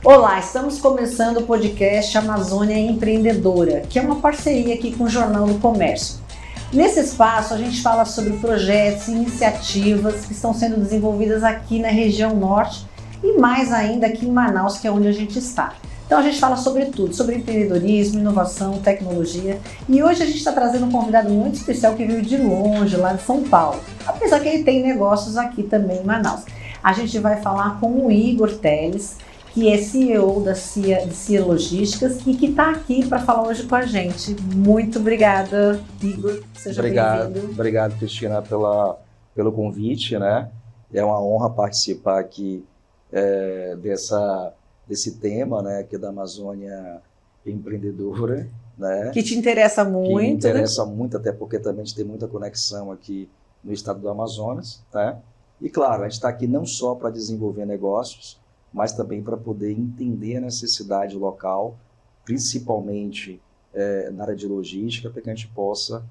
Olá, estamos começando o podcast Amazônia Empreendedora, que é uma parceria aqui com o Jornal do Comércio. Nesse espaço a gente fala sobre projetos e iniciativas que estão sendo desenvolvidas aqui na região norte e mais ainda aqui em Manaus, que é onde a gente está. Então a gente fala sobre tudo, sobre empreendedorismo, inovação, tecnologia, e hoje a gente está trazendo um convidado muito especial que veio de longe, lá de São Paulo, apesar que ele tem negócios aqui também em Manaus. A gente vai falar com o Igor Teles, que é CEO da CIA Logísticas e que está aqui para falar hoje com a gente. Muito obrigada, Igor. Seja bem-vindo. Obrigado, Cristina, pelo convite, né? É uma honra participar aqui desse tema, né, que é da Amazônia Empreendedora, né? Que te interessa muito. Que me interessa muito, até porque também a gente tem muita conexão aqui no estado do Amazonas, né? E claro, a gente está aqui não só para desenvolver negócios, mas também para poder entender a necessidade local, principalmente na área de logística, para que a gente possa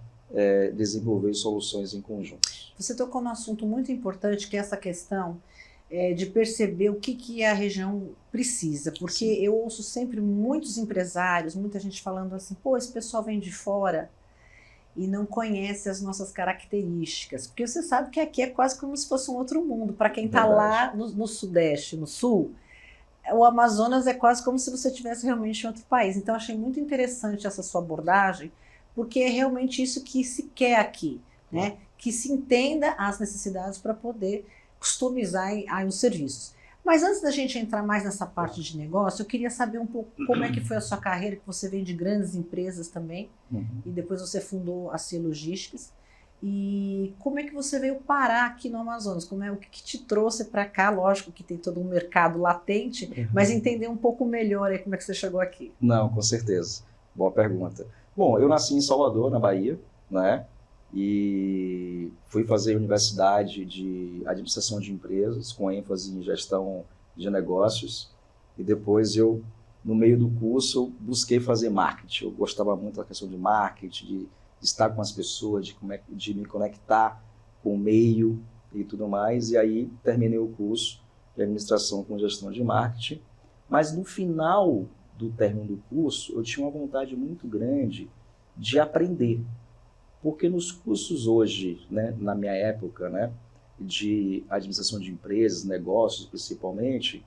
desenvolver soluções em conjunto. Você tocou num assunto muito importante, que é essa questão de perceber o que a região precisa, porque eu ouço sempre muitos empresários, muita gente falando assim, pô, esse pessoal vem de fora e não conhece as nossas características, porque você sabe que aqui é quase como se fosse um outro mundo. Para quem está lá no Sudeste, no Sul, o Amazonas é quase como se você estivesse realmente em outro país. Então, achei muito interessante essa sua abordagem, porque é realmente isso que se quer aqui, né? Que se entenda as necessidades para poder customizar aí os serviços. Mas antes da gente entrar mais nessa parte de negócio, eu queria saber um pouco como é que foi a sua carreira, que você vem de grandes empresas também, e depois você fundou a CIA Logísticas, e como é que você veio parar aqui no Amazonas? O que te trouxe para cá? Lógico que tem todo um mercado latente, mas entender um pouco melhor aí como é que você chegou aqui. Não, com certeza. Boa pergunta. Bom, eu nasci em Salvador, na Bahia, né? E fui fazer universidade de administração de empresas, com ênfase em gestão de negócios. E depois eu, no meio do curso, eu busquei fazer marketing. Eu gostava muito da questão de marketing, de estar com as pessoas, de me conectar com o meio e tudo mais. E aí terminei o curso de administração com gestão de marketing. Mas no final do término do curso, eu tinha uma vontade muito grande de aprender. Porque nos cursos hoje, né, na minha época, né, de administração de empresas, negócios principalmente,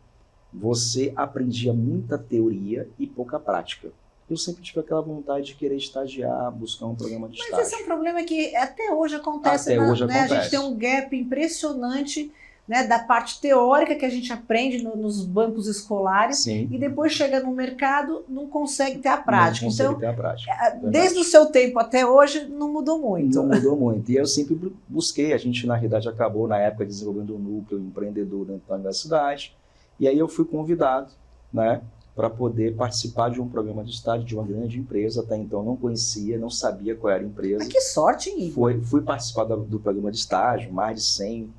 você aprendia muita teoria e pouca prática. Eu sempre tive aquela vontade de querer estagiar, buscar um programa de estágio. Mas esse é um problema que até hoje acontece. A gente tem um gap impressionante, né, da parte teórica que a gente aprende nos bancos escolares. Sim. E depois chega no mercado, não consegue ter a prática. Não consegue ter a prática. Desde o seu tempo até hoje, não mudou muito. Não mudou muito. E eu sempre busquei, a gente na realidade acabou na época desenvolvendo um núcleo empreendedor dentro da universidade, e aí eu fui convidado, né, para poder participar de um programa de estágio de uma grande empresa. Até então não conhecia, não sabia qual era a empresa. Mas que sorte, Igor! Fui participar do programa de estágio, mais de 100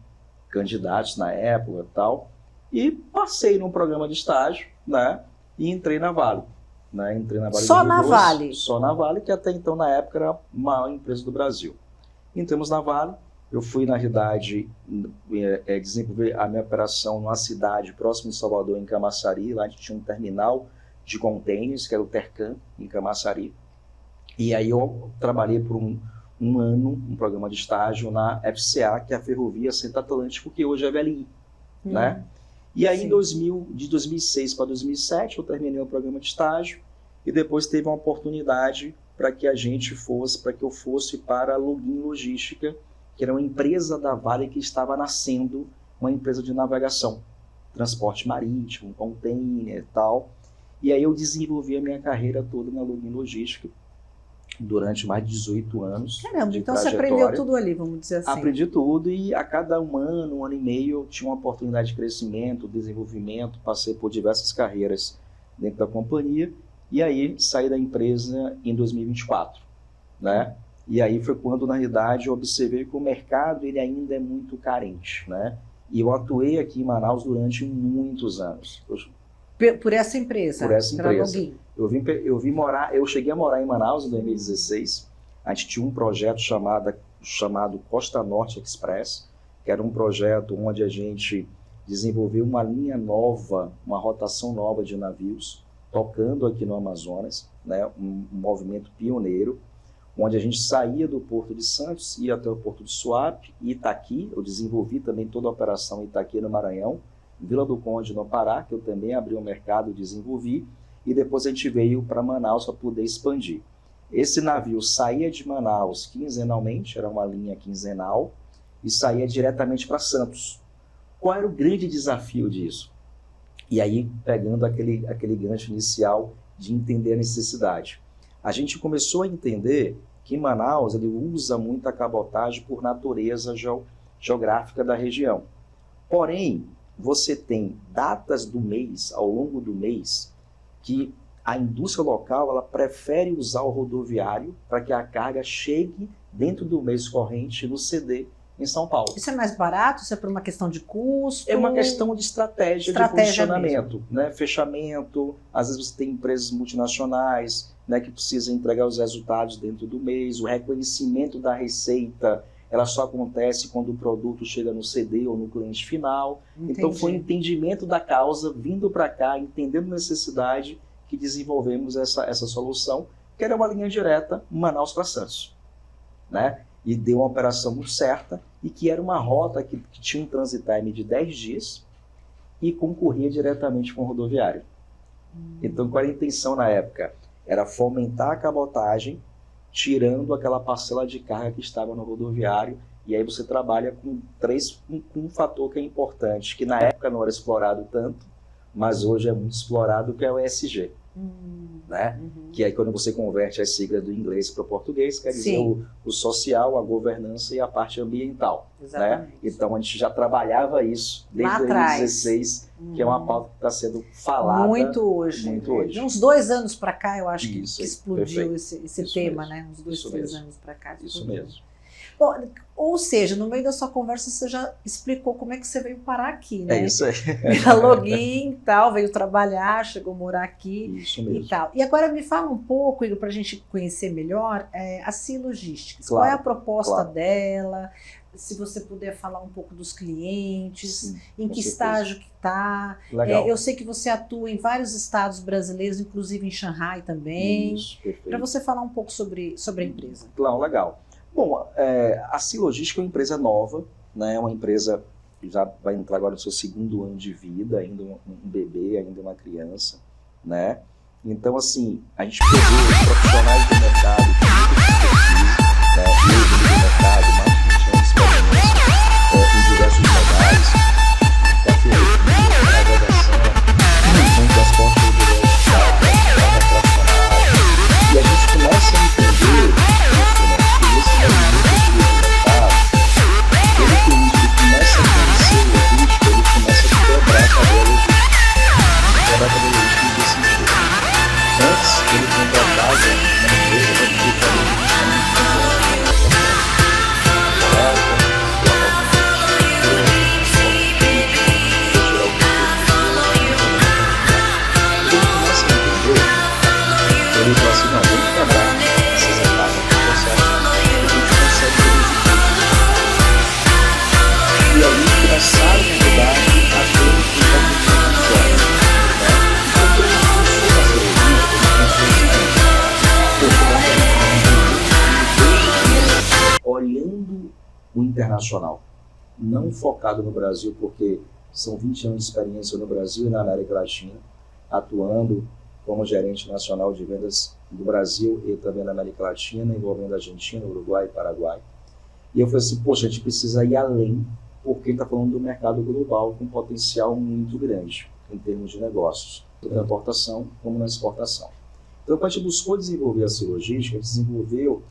candidatos na época e tal, e passei num programa de estágio, né, e entrei na Vale. Né, entrei na Vale Só na Vale? Só na Vale, que até então na época era a maior empresa do Brasil. Entramos na Vale, eu fui na realidade desenvolver a minha operação numa cidade próxima de Salvador, em Camaçari. Lá a gente tinha um terminal de containers, que era o Tercan, em Camaçari. E aí eu trabalhei por um ano, um programa de estágio na FCA, que é a Ferrovia Centro-Atlântico, que hoje é VLI, né? E aí, de 2006 para 2007, eu terminei o programa de estágio e depois teve uma oportunidade para que eu fosse para a Login Logística, que era uma empresa da Vale que estava nascendo, uma empresa de navegação, transporte marítimo, container e tal. E aí eu desenvolvi a minha carreira toda na Login Logística, durante mais de 18 anos. Caramba, então você aprendeu tudo ali, vamos dizer assim. Aprendi tudo, e a cada um ano e meio eu tinha uma oportunidade de crescimento, desenvolvimento, passei por diversas carreiras dentro da companhia, e aí saí da empresa em 2024, né? E aí foi quando, na realidade, eu observei que o mercado ele ainda é muito carente, né? E eu atuei aqui em Manaus durante muitos anos. Por essa empresa? Por essa empresa. Eu cheguei a morar em Manaus em 2016. A gente tinha um projeto chamado Costa Norte Express, que era um projeto onde a gente desenvolver uma linha nova, uma rotação nova de navios, tocando aqui no Amazonas, né, um movimento pioneiro, onde a gente saía do Porto de Santos, ia até o Porto de Suape e Itaqui. Eu desenvolvi também toda a operação Itaqui no Maranhão, Vila do Conde no Pará, que eu também abri o mercado, desenvolvi, e depois a gente veio para Manaus para poder expandir. Esse navio saía de Manaus quinzenalmente, era uma linha quinzenal, e saía diretamente para Santos. Qual era o grande desafio disso? E aí, pegando aquele gancho inicial de entender a necessidade. A gente começou a entender que em Manaus ele usa muita cabotagem por natureza geográfica da região. Porém, você tem datas do mês, ao longo do mês, que a indústria local ela prefere usar o rodoviário para que a carga chegue dentro do mês corrente no CD em São Paulo. Isso é mais barato? Isso é por uma questão de custo? É uma questão de estratégia de posicionamento, né? Fechamento. Às vezes você tem empresas multinacionais, né, que precisam entregar os resultados dentro do mês. O reconhecimento da receita ela só acontece quando o produto chega no CD ou no cliente final. Entendi. Então foi o entendimento da causa, vindo para cá, entendendo a necessidade, que desenvolvemos essa solução, que era uma linha direta Manaus para Santos, né? E deu uma operação muito certa, e que era uma rota que tinha um transit time de 10 dias e concorria diretamente com o rodoviário. Então, qual era a intenção na época? Era fomentar a cabotagem, tirando aquela parcela de carga que estava no rodoviário, e aí você trabalha com um fator que é importante, que na época não era explorado tanto, mas hoje é muito explorado, que é o ESG. Né? Que aí quando você converte as siglas do inglês para o português, quer dizer o social, a governança e a parte ambiental. Né? Então a gente já trabalhava isso desde 2016, que é uma pauta que está sendo falada muito hoje. Muito hoje. De uns 2 anos para cá, eu acho que explodiu esse tema, mesmo. né? Uns 2, 3 anos para cá. Isso mesmo. Bom, ou seja, no meio da sua conversa você já explicou como é que você veio parar aqui, né? É isso aí. Pela login e tal, veio trabalhar, chegou a morar aqui. Isso mesmo. E tal. E agora me fala um pouco, Igor, para a gente conhecer melhor, a CI Logística. Claro, qual é a proposta dela? Se você puder falar um pouco dos clientes, Sim, em que estágio que está. Eu sei que você atua em vários estados brasileiros, inclusive em Xangai também. Isso, perfeito. Para você falar um pouco sobre a empresa. Claro, legal. Bom, a CI Logística é uma empresa nova, né? É uma empresa que já vai entrar agora no seu 2º ano de vida, ainda um bebê, ainda uma criança, né? Então, assim, a gente pegou os profissionais do mercado com muita expertise, né? Eu do mercado, mais de 20 anos de experiência em diversos modais, da ferrovia, da navegação, no transporte rodoviário, da profissional, e a gente começa a entender esse movimento de mercado, ele começa a conhecer o logístico, ele começa a quebrar a cadeia logística. Quebrar a cadeia logística nesse sentido. Antes, ele contratava uma empresa para fazer ele falou assim, não, vamos quebrar essas etapas do processo, a gente consegue reduzir. E aí começaram a mudar a ter um pouco de olhando o internacional, não focado no Brasil, porque são 20 anos de experiência no Brasil e na América Latina, atuando como gerente nacional de vendas do Brasil e também na América Latina, envolvendo Argentina, Uruguai e Paraguai. E eu falei assim, poxa, a gente precisa ir além, porque está falando do mercado global com potencial muito grande em termos de negócios, tanto na importação como na exportação. Então, a gente buscou desenvolver a CI Logística,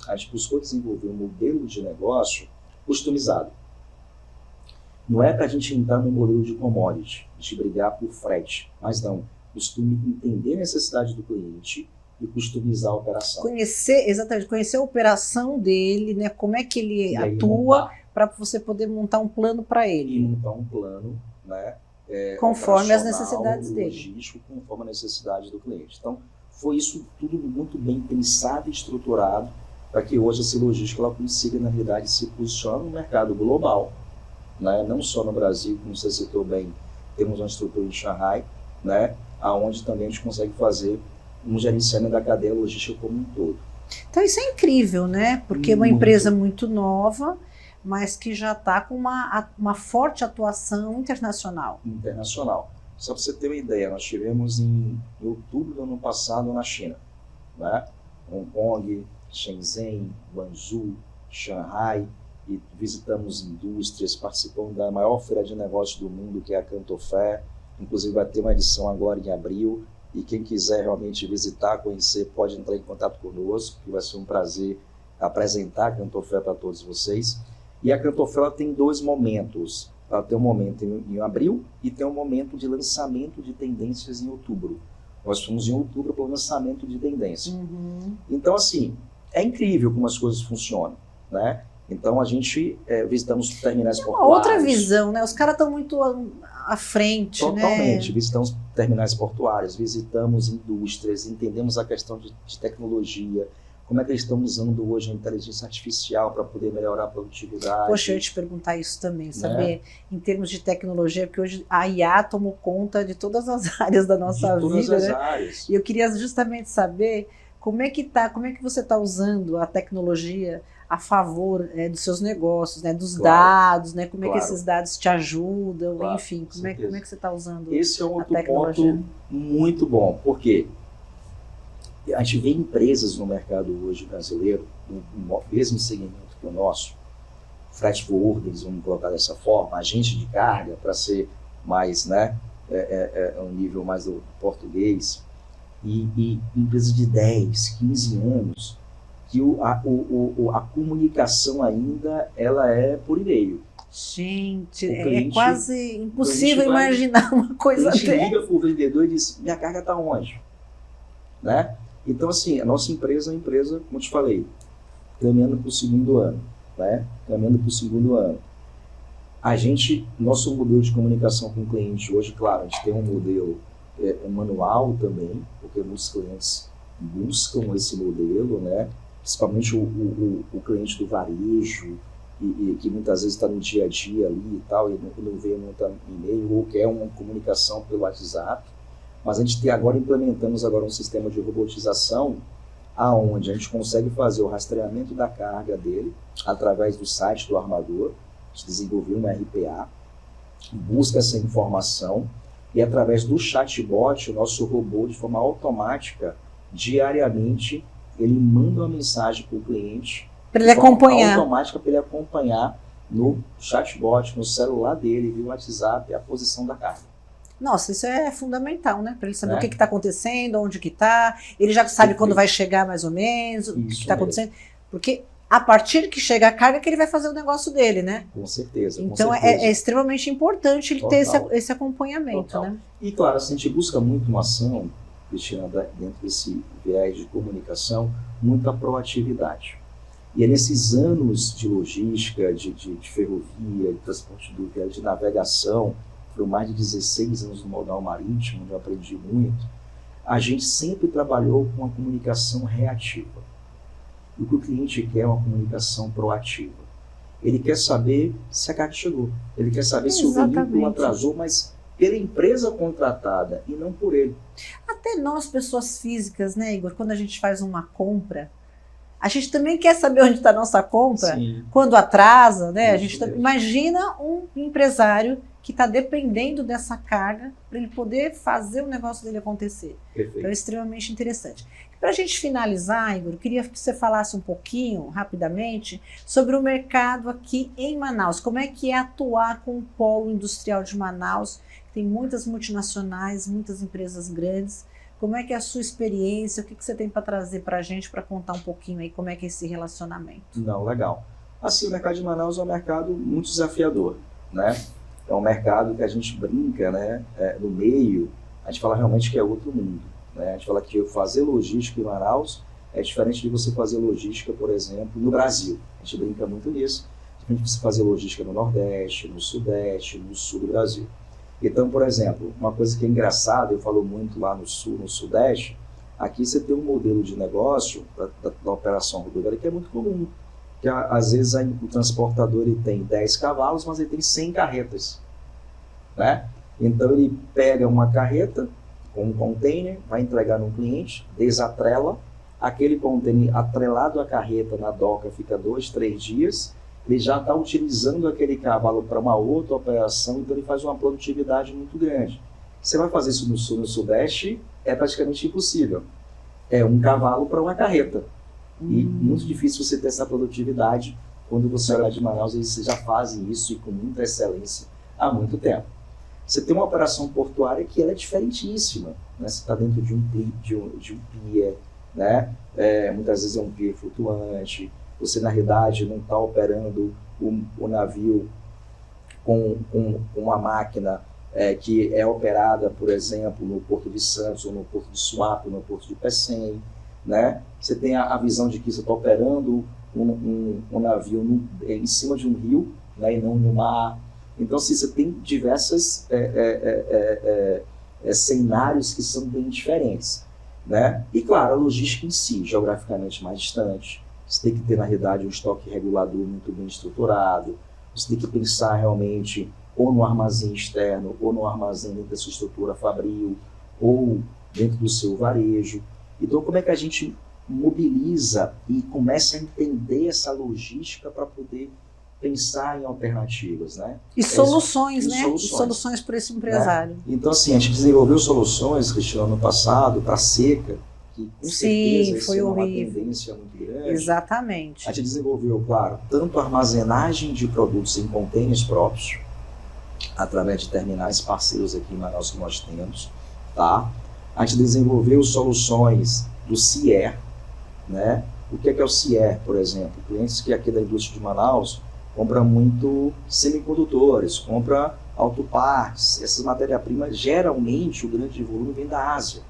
a gente buscou desenvolver um modelo de negócio customizado. Não é para a gente entrar no modelo de commodity, de brigar por frete, mas não. Costume entender a necessidade do cliente e customizar a operação. Conhecer a operação dele, né? Como é que ele atua, para você poder montar um plano para ele. E montar um plano, né? Conforme as necessidades dele. Logístico, conforme a necessidade do cliente. Então, foi isso tudo muito bem pensado e estruturado para que hoje a CI Logística ela consiga, na realidade, se posicionar no mercado global, né? Não só no Brasil, como você citou bem, temos uma estrutura em Shanghai, né, aonde também a gente consegue fazer um gerenciamento da cadeia logística como um todo. Então isso é incrível, né? Porque é uma empresa muito nova, mas que já está com uma forte atuação internacional. Internacional. Só para você ter uma ideia, nós tivemos em outubro do ano passado na China, né? Hong Kong, Shenzhen, Guangzhou, Shanghai, e visitamos indústrias, participamos da maior feira de negócios do mundo, que é a Canto Fair. Inclusive vai ter uma edição agora em abril, e quem quiser realmente visitar, conhecer, pode entrar em contato conosco, que vai ser um prazer apresentar a Canto Fair para todos vocês. E a Canto Fair tem 2 momentos. Ela tem um momento em abril e tem um momento de lançamento de tendências em outubro. Nós fomos em outubro para o lançamento de tendência. Então, assim, é incrível como as coisas funcionam, né? Então, a gente visitamos terminais portuários. Outra visão, né? Os caras estão muito à frente, totalmente, né? Visitamos terminais portuários, visitamos indústrias, entendemos a questão de tecnologia, como é que eles estão usando hoje a inteligência artificial para poder melhorar a produtividade. Poxa, eu ia te perguntar isso também, saber, em termos de tecnologia, porque hoje a IA tomou conta de todas as áreas da nossa vida, todas as né? áreas. E eu queria justamente saber como é que você está usando a tecnologia a favor dos seus negócios, né, dos dados, né, como é que esses dados te ajudam, enfim, como é que você está usando Esse é um a outro tecnologia? ponto muito bom, porque a gente vê empresas no mercado hoje brasileiro, no mesmo segmento que o nosso, freight forwarders, vamos colocar dessa forma, agente de carga, para ser mais, né, um nível mais do português, e empresas de 10, 15 anos, que a comunicação ainda ela é por e-mail. Gente, cliente, é quase impossível imaginar uma coisa dessa. A gente dessa. liga para o vendedor e diz, minha carga está onde? Né? Então, assim, a nossa empresa é uma empresa, como eu te falei, caminhando para o 2º ano. Né? Caminhando para o 2º ano. Nosso modelo de comunicação com o cliente hoje, claro, a gente tem um modelo manual também, porque muitos clientes buscam esse modelo, né? Principalmente o cliente do varejo, que muitas vezes está no dia a dia ali e tal, e não vê muito e-mail, ou quer uma comunicação pelo WhatsApp. Mas a gente implementamos agora um sistema de robotização, aonde a gente consegue fazer o rastreamento da carga dele, através do site do armador. A gente desenvolveu uma RPA, busca essa informação, e através do chatbot, o nosso robô, de forma automática, diariamente, ele manda uma mensagem para o cliente, para ele acompanhar. Automática para ele acompanhar no chatbot, no celular dele, via WhatsApp, a posição da carga. Nossa, isso é fundamental, né? Para ele saber o que está acontecendo, onde que está. Ele já sabe quando vai chegar mais ou menos, o que está acontecendo. Porque a partir que chega a carga que ele vai fazer o negócio dele, né? Com certeza. Então com certeza. É extremamente importante ele ter esse acompanhamento, né? E claro, assim, a gente busca muito uma ação, Cristina, dentro desse viés de comunicação, muita proatividade. E é nesses anos de logística, de ferrovia, de transporte do viário, de navegação, foram mais de 16 anos no modal marítimo, onde eu aprendi muito, a gente sempre trabalhou com uma comunicação reativa. E o que o cliente quer é uma comunicação proativa. Ele quer saber se a carga chegou, ele quer saber se o veículo atrasou, mas pela empresa contratada e não por ele. Até nós, pessoas físicas, né, Igor, quando a gente faz uma compra, a gente também quer saber onde está a nossa compra. Sim. Quando atrasa, né? A gente imagina um empresário que está dependendo dessa carga para ele poder fazer o negócio dele acontecer. Perfeito. Então é extremamente interessante. Para a gente finalizar, Igor, eu queria que você falasse um pouquinho, rapidamente, sobre o mercado aqui em Manaus. Como é que é atuar com o polo industrial de Manaus? Tem muitas multinacionais, muitas empresas grandes. Como é que é a sua experiência? O que você tem para trazer para a gente, para contar um pouquinho aí como é que é esse relacionamento? Não, legal. Assim, o mercado de Manaus é um mercado muito desafiador, né? É um mercado que a gente brinca, né? No meio, a gente fala realmente que é outro mundo, né? A gente fala que fazer logística em Manaus é diferente de você fazer logística, por exemplo, no Brasil. A gente brinca muito nisso. É diferente de você fazer logística no Nordeste, no Sudeste, no Sul do Brasil. Então, por exemplo, uma coisa que é engraçada, eu falo muito lá no Sul, no Sudeste, aqui você tem um modelo de negócio da operação rodoviária que é muito comum, que às vezes o transportador ele tem 10 cavalos, mas ele tem 100 carretas, né? Então ele pega uma carreta com um container, vai entregar no cliente, desatrela, aquele container atrelado à carreta na doca fica 2, 3 dias, ele já está utilizando aquele cavalo para uma outra operação, então ele faz uma produtividade muito grande. Você vai fazer isso no sul, no sudeste, é praticamente impossível. É um cavalo para uma carreta. E muito difícil você ter essa produtividade. Quando você olha de Manaus, eles já fazem isso e com muita excelência há muito tempo. Você tem uma operação portuária que ela é diferentíssima, né? Você está dentro de um pier, né? Muitas vezes é um pier flutuante. Você, na realidade, não está operando o navio com uma máquina que é operada, por exemplo, no Porto de Santos, ou no Porto de Suape, no Porto de Pecém, né? Você tem a visão de que você está operando um navio em cima de um rio, né? E não no mar. Então, assim, você tem diversos cenários que são bem diferentes, né? E, claro, a logística em si, geograficamente mais distante. Você tem que ter, na realidade, um estoque regulador muito bem estruturado. Você tem que pensar realmente ou no armazém externo, ou no armazém dentro da sua estrutura fabril, ou dentro do seu varejo. Então, como é que a gente mobiliza e começa a entender essa logística para poder pensar em alternativas, né? E soluções, E né? soluções. E soluções para esse empresário. Né? Então, assim, a gente desenvolveu soluções, Cristiano, no passado, para seca, que com certeza foi isso é uma horrível. tendência muito grande. Exatamente. A gente desenvolveu, claro, tanto a armazenagem de produtos em contêineres próprios, através de terminais parceiros aqui em Manaus que nós temos, tá? A gente desenvolveu soluções do CIER, né? O que é o CIER, por exemplo? Clientes que aqui da indústria de Manaus compram muito semicondutores, compram autopartes, essas matérias-primas, geralmente o grande volume vem da Ásia,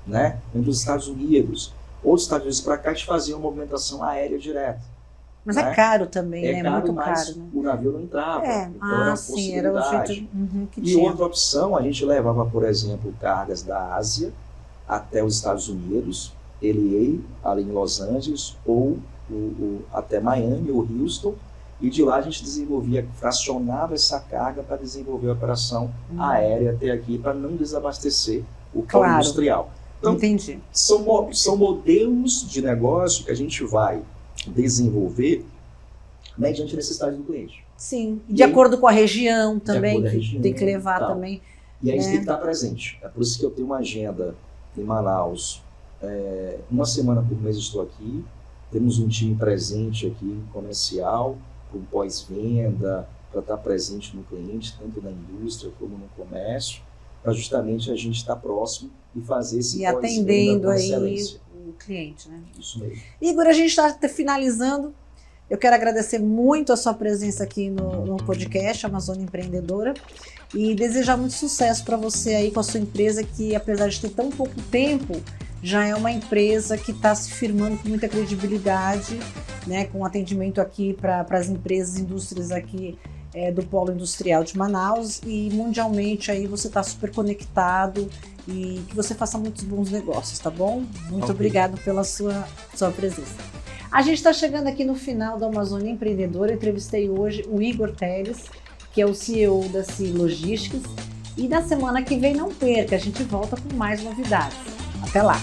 né? Vem dos Estados Unidos. Ou dos Estados Unidos para cá, a gente fazia uma movimentação aérea direta. Mas né? é caro também, É né? caro, Muito mas caro, né? o navio não entrava. Então era uma sim, era o possibilidade. jeito que E tinha. outra opção, a gente levava, por exemplo, cargas da Ásia até os Estados Unidos, LA, ali em Los Angeles, ou até Miami ou Houston, e de lá a gente desenvolvia, fracionava essa carga para desenvolver a operação aérea até aqui, para não desabastecer o polo industrial. Então, entendi. são modelos de negócio que a gente vai desenvolver mediante a necessidade do cliente. Sim, de acordo com a região também, com a que região, tem que levar também. E aí a gente tem que estar presente. É por isso que eu tenho uma agenda em Manaus. Uma semana por mês eu estou aqui. Temos um time presente aqui, comercial, com pós-venda, para estar presente no cliente, tanto na indústria como no comércio, para justamente a gente estar próximo e fazer esse E pós-venda atendendo com aí excelência. o cliente, né? Isso mesmo. Igor, a gente está finalizando. Eu quero agradecer muito a sua presença aqui no podcast Amazônia Empreendedora e desejar muito sucesso para você aí com a sua empresa, que apesar de ter tão pouco tempo, já é uma empresa que está se firmando com muita credibilidade, né, com atendimento aqui para as empresas, indústrias aqui do Polo Industrial de Manaus, e mundialmente aí você está super conectado e que você faça muitos bons negócios, tá bom? Muito obrigado pela sua presença. A gente está chegando aqui no final da Amazônia Empreendedora. Eu entrevistei hoje o Igor Teles, que é o CEO da CI Logísticas. E na semana que vem não perca, a gente volta com mais novidades. Até lá!